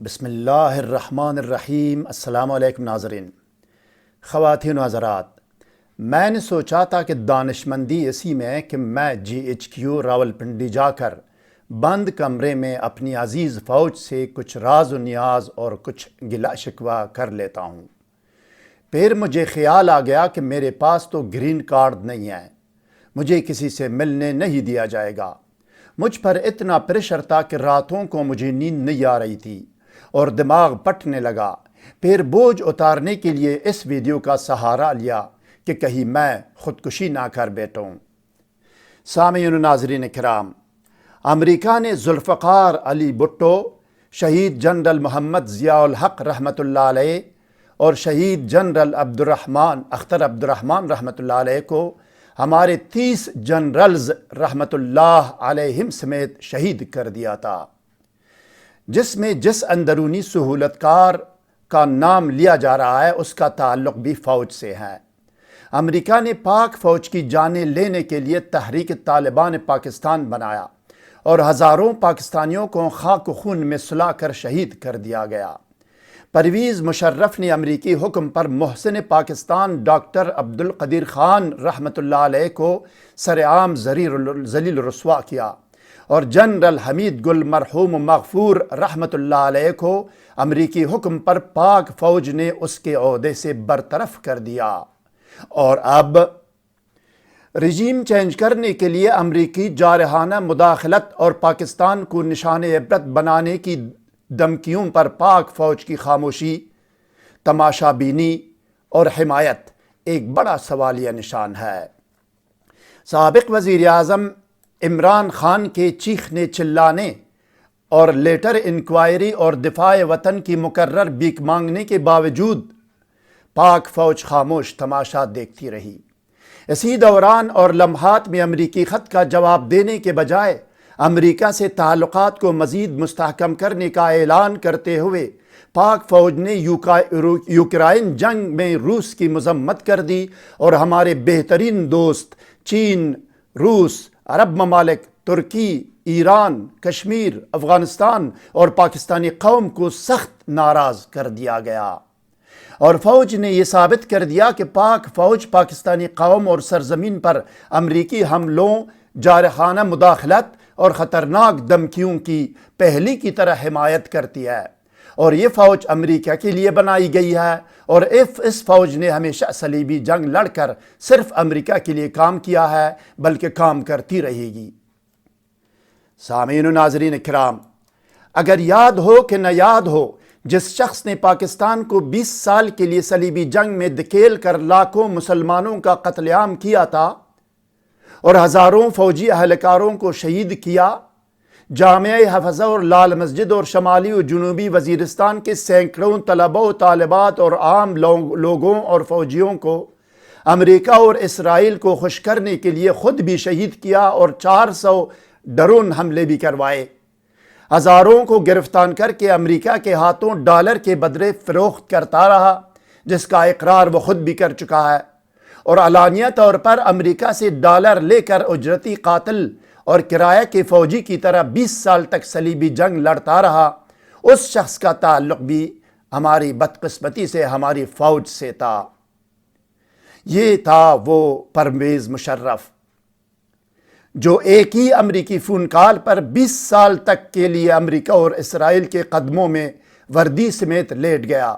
بسم اللہ الرحمن الرحیم۔ السلام علیکم ناظرین، خواتین و حضرات، میں نے سوچا تھا کہ دانشمندی اسی میں کہ میں GHQ راولپنڈی جا کر بند کمرے میں اپنی عزیز فوج سے کچھ راز و نیاز اور کچھ گلہ شکوہ کر لیتا ہوں۔ پھر مجھے خیال آ گیا کہ میرے پاس تو گرین کارڈ نہیں ہے، مجھے کسی سے ملنے نہیں دیا جائے گا۔ مجھ پر اتنا پریشر تھا کہ راتوں کو مجھے نیند نہیں آ رہی تھی اور دماغ پھٹنے لگا۔ پھر بوجھ اتارنے کے لیے اس ویڈیو کا سہارا لیا کہ کہیں میں خودکشی نہ کر بیٹھوں۔ سامعین و ناظرین کرام، امریکہ نے ذوالفقار علی بھٹو، شہید جنرل محمد ضیاء الحق رحمۃ اللہ علیہ اور شہید جنرل اختر عبدالرحمن رحمۃ اللہ علیہ کو ہمارے 30 جنرلز رحمۃ اللہ علیہم سمیت شہید کر دیا تھا، جس میں جس اندرونی سہولت کار کا نام لیا جا رہا ہے اس کا تعلق بھی فوج سے ہے۔ امریکہ نے پاک فوج کی جانیں لینے کے لیے تحریک طالبان پاکستان بنایا اور ہزاروں پاکستانیوں کو خاک و خون میں سلا کر شہید کر دیا گیا۔ پرویز مشرف نے امریکی حکم پر محسن پاکستان ڈاکٹر عبدالقدیر خان رحمۃ اللہ علیہ کو سرعام ذلیل رسوا کیا اور جنرل حمید گل مرحوم مغفور رحمۃ اللہ علیہ کو امریکی حکم پر پاک فوج نے اس کے عہدے سے برطرف کر دیا، اور اب رجیم چینج کرنے کے لیے امریکی جارحانہ مداخلت اور پاکستان کو نشان عبرت بنانے کی دھمکیوں پر پاک فوج کی خاموشی، تماشا بینی اور حمایت ایک بڑا سوالیہ نشان ہے۔ سابق وزیر اعظم عمران خان کے چیخنے چلانے اور لیٹر انکوائری اور دفاع وطن کی مقرر بھیک مانگنے کے باوجود پاک فوج خاموش تماشا دیکھتی رہی۔ اسی دوران اور لمحات میں امریکی خط کا جواب دینے کے بجائے امریکہ سے تعلقات کو مزید مستحکم کرنے کا اعلان کرتے ہوئے پاک فوج نے یوکرائن جنگ میں روس کی مذمت کر دی اور ہمارے بہترین دوست چین، روس، عرب ممالک، ترکی، ایران، کشمیر، افغانستان اور پاکستانی قوم کو سخت ناراض کر دیا گیا، اور فوج نے یہ ثابت کر دیا کہ پاک فوج پاکستانی قوم اور سرزمین پر امریکی حملوں، جارحانہ مداخلت اور خطرناک دھمکیوں کی پہلی کی طرح حمایت کرتی ہے، اور یہ فوج امریکہ کے لیے بنائی گئی ہے، اور اس فوج نے ہمیشہ صلیبی جنگ لڑ کر صرف امریکہ کے لیے کام کیا ہے، بلکہ کام کرتی رہے گی۔ سامعین و ناظرین کرام، اگر یاد ہو کہ نہ یاد ہو، جس شخص نے پاکستان کو 20 سال کے لیے صلیبی جنگ میں دھکیل کر لاکھوں مسلمانوں کا قتل عام کیا تھا اور ہزاروں فوجی اہلکاروں کو شہید کیا، جامعہ حفظہ اور لال مسجد اور شمالی و جنوبی وزیرستان کے سینکڑوں طلبہ و طالبات اور عام لوگوں اور فوجیوں کو امریکہ اور اسرائیل کو خوش کرنے کے لیے خود بھی شہید کیا اور 400 ڈرون حملے بھی کروائے، ہزاروں کو گرفتار کر کے امریکہ کے ہاتھوں ڈالر کے بدلے فروخت کرتا رہا، جس کا اقرار وہ خود بھی کر چکا ہے، اور علانیہ طور پر امریکہ سے ڈالر لے کر اجرتی قاتل اور کرایہ کے فوجی کی طرح 20 سال تک صلیبی جنگ لڑتا رہا، اس شخص کا تعلق بھی ہماری بدقسمتی سے ہماری فوج سے تھا۔ یہ تھا وہ پرویز مشرف جو ایک ہی امریکی فون کال پر 20 سال تک کے لیے امریکہ اور اسرائیل کے قدموں میں وردی سمیت لیٹ گیا۔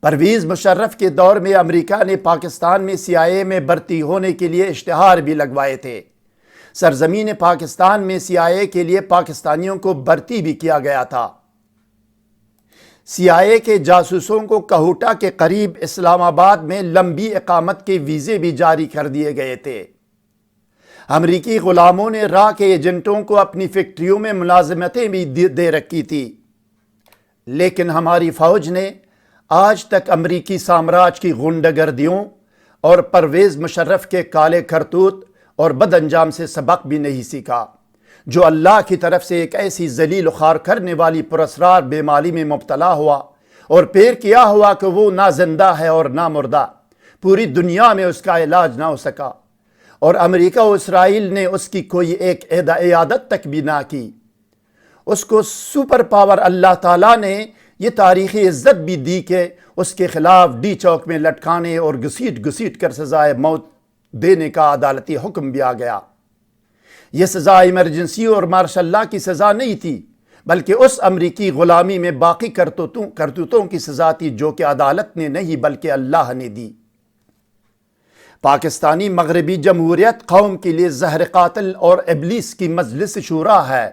پرویز مشرف کے دور میں امریکہ نے پاکستان میں CIA میں بھرتی ہونے کے لیے اشتہار بھی لگوائے تھے۔ سرزمین پاکستان میں CIA کے لیے پاکستانیوں کو بھرتی بھی کیا گیا تھا۔ CIA کے جاسوسوں کو کوہٹا کے قریب اسلام آباد میں لمبی اقامت کے ویزے بھی جاری کر دیے گئے تھے۔ امریکی غلاموں نے راہ کے ایجنٹوں کو اپنی فیکٹریوں میں ملازمتیں بھی دے رکھی تھی، لیکن ہماری فوج نے آج تک امریکی سامراج کی غنڈہ گردیوں اور پرویز مشرف کے کالے کرتوت اور بد انجام سے سبق بھی نہیں سیکھا، جو اللہ کی طرف سے ایک ایسی ذلیل و خوار کرنے والی پراسرار بیماری میں مبتلا ہوا، اور پھر کیا ہوا کہ وہ نہ زندہ ہے اور نہ مردہ، پوری دنیا میں اس کا علاج نہ ہو سکا، اور امریکہ و اسرائیل نے اس کی کوئی ایک عیادت تک بھی نہ کی۔ اس کو سپر پاور اللہ تعالیٰ نے یہ تاریخی عزت بھی دی کہ اس کے خلاف ڈی چوک میں لٹکانے اور گھسیٹ گھسیٹ کر سزائے موت دینے کا عدالتی حکم بھی آ گیا۔ یہ سزا ایمرجنسی اور مارشل لا کی سزا نہیں تھی، بلکہ اس امریکی غلامی میں باقی کرتوتوں کی سزا تھی جو کہ عدالت نے نہیں بلکہ اللہ نے دی۔ پاکستانی مغربی جمہوریت قوم کے لیے زہر قاتل اور ابلیس کی مجلس شورا ہے،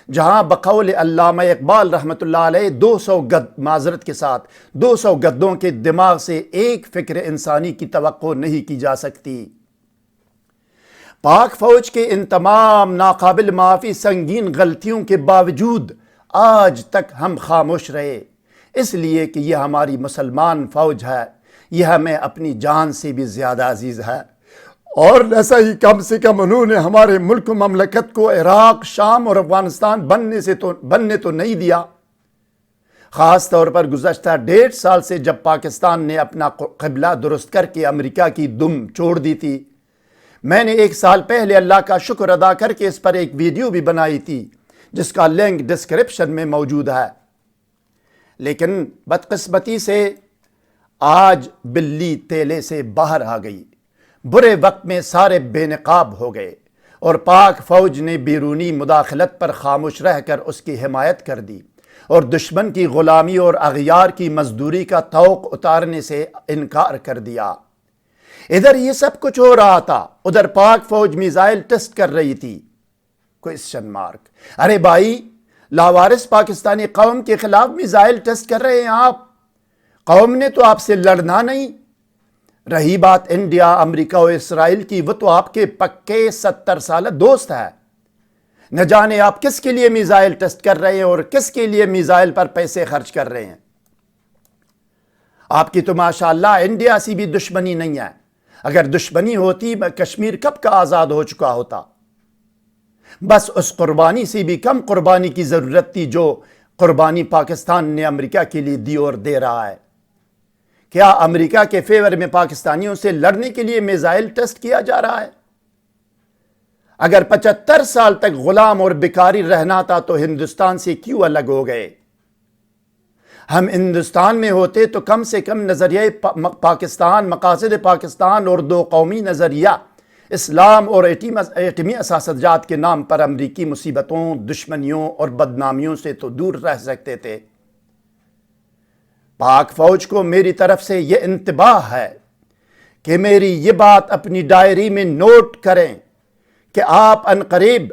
جہاں بقول علامہ اقبال رحمۃ اللہ علیہ 200 معذرت کے ساتھ 200 گدوں کے دماغ سے ایک فکر انسانی کی توقع نہیں کی جا سکتی۔ پاک فوج کے ان تمام ناقابل معافی سنگین غلطیوں کے باوجود آج تک ہم خاموش رہے، اس لیے کہ یہ ہماری مسلمان فوج ہے، یہ ہمیں اپنی جان سے بھی زیادہ عزیز ہے، اور ایسا ہی کم سے کم انہوں نے ہمارے ملک و مملکت کو عراق، شام اور افغانستان بننے تو نہیں دیا۔ خاص طور پر گزشتہ 1.5 سال سے جب پاکستان نے اپنا قبلہ درست کر کے امریکہ کی دم چھوڑ دی تھی۔ میں نے 1 سال پہلے اللہ کا شکر ادا کر کے اس پر ایک ویڈیو بھی بنائی تھی، جس کا لنک ڈسکرپشن میں موجود ہے۔ لیکن بدقسمتی سے آج بلی تیلے سے باہر آ گئی، برے وقت میں سارے بے نقاب ہو گئے، اور پاک فوج نے بیرونی مداخلت پر خاموش رہ کر اس کی حمایت کر دی، اور دشمن کی غلامی اور اغیار کی مزدوری کا طوق اتارنے سے انکار کر دیا۔ ادھر یہ سب کچھ ہو رہا تھا، ادھر پاک فوج میزائل ٹیسٹ کر رہی تھی۔ Question mark. ارے بھائی، لاوارث پاکستانی قوم کے خلاف میزائل ٹیسٹ کر رہے ہیں آپ؟ قوم نے تو آپ سے لڑنا نہیں۔ رہی بات انڈیا، امریکہ اور اسرائیل کی، وہ تو آپ کے پکے 70 سالہ دوست ہے۔ نہ جانے آپ کس کے لیے میزائل ٹیسٹ کر رہے ہیں اور کس کے لیے میزائل پر پیسے خرچ کر رہے ہیں۔ آپ کی تو ماشاءاللہ انڈیا سے بھی دشمنی نہیں ہے، اگر دشمنی ہوتی کشمیر کب کا آزاد ہو چکا ہوتا۔ بس اس قربانی سے بھی کم قربانی کی ضرورت تھی جو قربانی پاکستان نے امریکہ کے لیے دی اور دے رہا ہے۔ کیا امریکہ کے فیور میں پاکستانیوں سے لڑنے کے لیے میزائل ٹیسٹ کیا جا رہا ہے؟ اگر 75 سال تک غلام اور بیکاری رہنا تھا تو ہندوستان سے کیوں الگ ہو گئے؟ ہم ہندوستان میں ہوتے تو کم سے کم نظریہ پاکستان، مقاصد پاکستان اور 2 قومی نظریہ اسلام اور ایٹمی اساسات کے نام پر امریکی مصیبتوں، دشمنیوں اور بدنامیوں سے تو دور رہ سکتے تھے۔ پاک فوج کو میری طرف سے یہ انتباہ ہے کہ میری یہ بات اپنی ڈائری میں نوٹ کریں کہ آپ عنقریب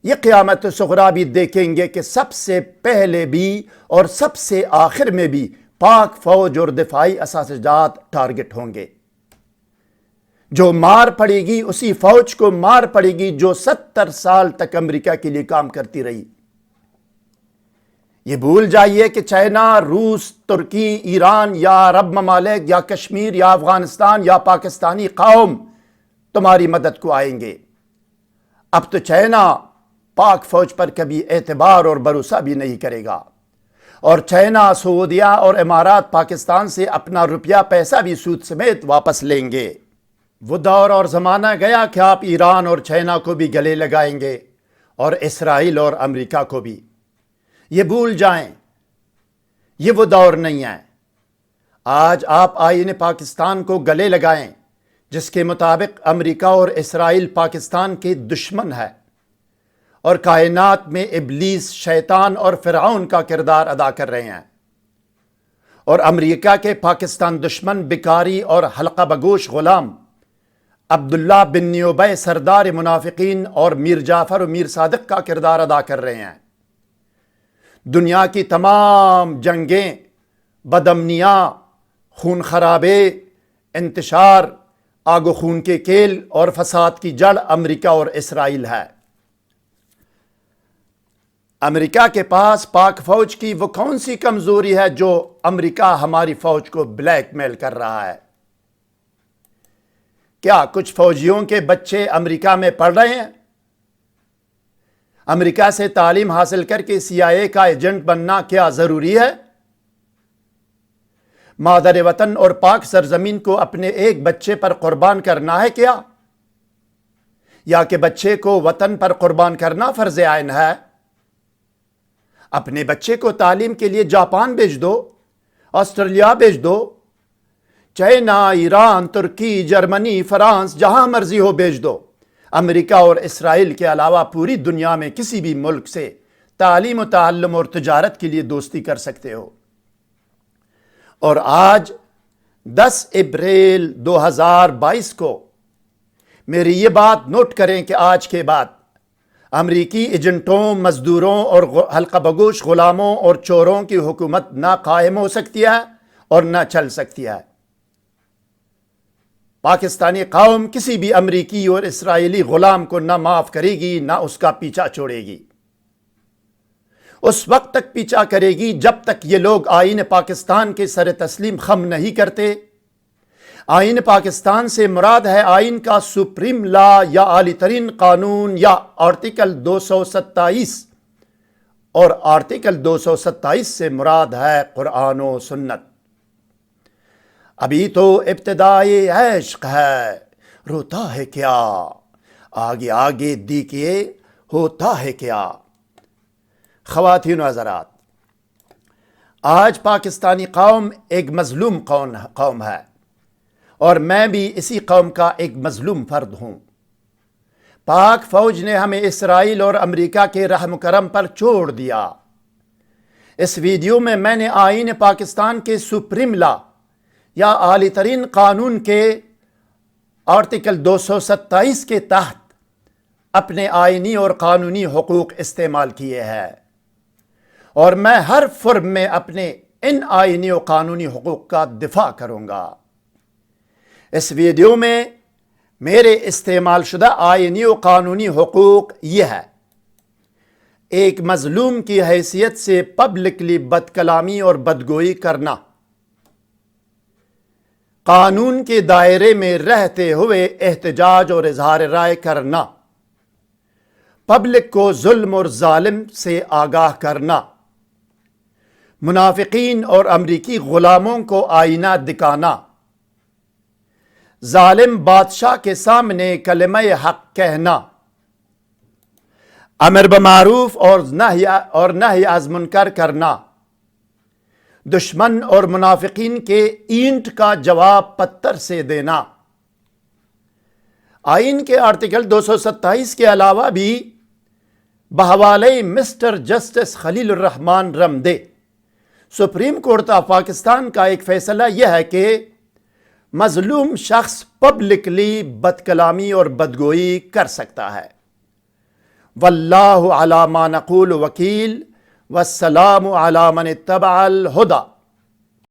یہ قیامت صغریٰ بھی دیکھیں گے کہ سب سے پہلے بھی اور سب سے آخر میں بھی پاک فوج اور دفاعی اساسات ٹارگٹ ہوں گے۔ جو مار پڑے گی اسی فوج کو مار پڑے گی جو 70 سال تک امریکہ کے لیے کام کرتی رہی۔ یہ بھول جائیے کہ چائنا، روس، ترکی، ایران یا عرب ممالک یا کشمیر یا افغانستان یا پاکستانی قوم تمہاری مدد کو آئیں گے۔ اب تو چائنا پاک فوج پر کبھی اعتبار اور بھروسہ بھی نہیں کرے گا، اور چائنا، سعودیہ اور امارات پاکستان سے اپنا روپیہ پیسہ بھی سود سمیت واپس لیں گے۔ وہ دور اور زمانہ گیا کہ آپ ایران اور چائنا کو بھی گلے لگائیں گے اور اسرائیل اور امریکہ کو بھی۔ یہ بھول جائیں، یہ وہ دور نہیں ہے۔ آج آپ آئین پاکستان کو گلے لگائیں جس کے مطابق امریکہ اور اسرائیل پاکستان کے دشمن ہے اور کائنات میں ابلیس، شیطان اور فرعون کا کردار ادا کر رہے ہیں، اور امریکہ کے پاکستان دشمن بیکاری اور حلقہ بگوش غلام عبداللہ بن نیوبے سردار منافقین اور میر جعفر و میر صادق کا کردار ادا کر رہے ہیں۔ دنیا کی تمام جنگیں، بدامنیاں، خون خرابے، انتشار، آگ و خون کے کیل اور فساد کی جڑ امریکہ اور اسرائیل ہے۔ امریکہ کے پاس پاک فوج کی وہ کون سی کمزوری ہے جو امریکہ ہماری فوج کو بلیک میل کر رہا ہے؟ کیا کچھ فوجیوں کے بچے امریکہ میں پڑھ رہے ہیں؟ امریکہ سے تعلیم حاصل کر کے CIA کا ایجنٹ بننا کیا ضروری ہے؟ مادر وطن اور پاک سرزمین کو اپنے ایک بچے پر قربان کرنا ہے کیا؟ یا کہ بچے کو وطن پر قربان کرنا فرض عین ہے؟ اپنے بچے کو تعلیم کے لیے جاپان بھیج دو، آسٹریلیا بھیج دو، چائنا، ایران، ترکی، جرمنی، فرانس، جہاں مرضی ہو بھیج دو۔ امریکہ اور اسرائیل کے علاوہ پوری دنیا میں کسی بھی ملک سے تعلیم و تعلم اور تجارت کے لیے دوستی کر سکتے ہو۔ اور آج 10 اپریل 2022 کو میری یہ بات نوٹ کریں کہ آج کے بعد امریکی ایجنٹوں، مزدوروں اور حلقہ بگوش غلاموں اور چوروں کی حکومت نہ قائم ہو سکتی ہے اور نہ چل سکتی ہے۔ پاکستانی قوم کسی بھی امریکی اور اسرائیلی غلام کو نہ معاف کرے گی، نہ اس کا پیچھا چھوڑے گی۔ اس وقت تک پیچھا کرے گی جب تک یہ لوگ آئین پاکستان کے سر تسلیم خم نہیں کرتے۔ آئین پاکستان سے مراد ہے آئین کا سپریم لا یا اعلی ترین قانون یا آرٹیکل 227، اور آرٹیکل 227 سے مراد ہے قرآن و سنت۔ ابھی تو ابتدائے عشق ہے، روتا ہے کیا، آگے آگے دیکھیے ہوتا ہے کیا۔ خواتین و حضرات، آج پاکستانی قوم ایک مظلوم قوم ہے، اور میں بھی اسی قوم کا ایک مظلوم فرد ہوں۔ پاک فوج نے ہمیں اسرائیل اور امریکہ کے رحم کرم پر چھوڑ دیا۔ اس ویڈیو میں نے آئین پاکستان کے سپریم لا یا اعلی ترین قانون کے آرٹیکل 227 کے تحت اپنے آئینی اور قانونی حقوق استعمال کیے ہیں، اور میں ہر فرم میں اپنے ان آئینی و قانونی حقوق کا دفاع کروں گا۔ اس ویڈیو میں میرے استعمال شدہ آئینی و قانونی حقوق یہ ہے: ایک مظلوم کی حیثیت سے پبلکلی بد کلامی اور بدگوئی کرنا، قانون کے دائرے میں رہتے ہوئے احتجاج اور اظہار رائے کرنا، پبلک کو ظلم اور ظالم سے آگاہ کرنا، منافقین اور امریکی غلاموں کو آئینہ دکھانا، ظالم بادشاہ کے سامنے کلمہ حق کہنا، امر بمعروف اور نہی از منکر کرنا، دشمن اور منافقین کے اینٹ کا جواب پتھر سے دینا۔ آئین کے آرٹیکل 227 کے علاوہ بھی بحوالہ mister justice Khalil ur-Rehman Ramday, supreme court of Pakistan کا ایک فیصلہ یہ ہے کہ مظلوم شخص پبلکلی بد کلامی اور بدگوئی کر سکتا ہے۔ واللہ علی ما نقول وکیل، والسلام علی من اتبع الہدی۔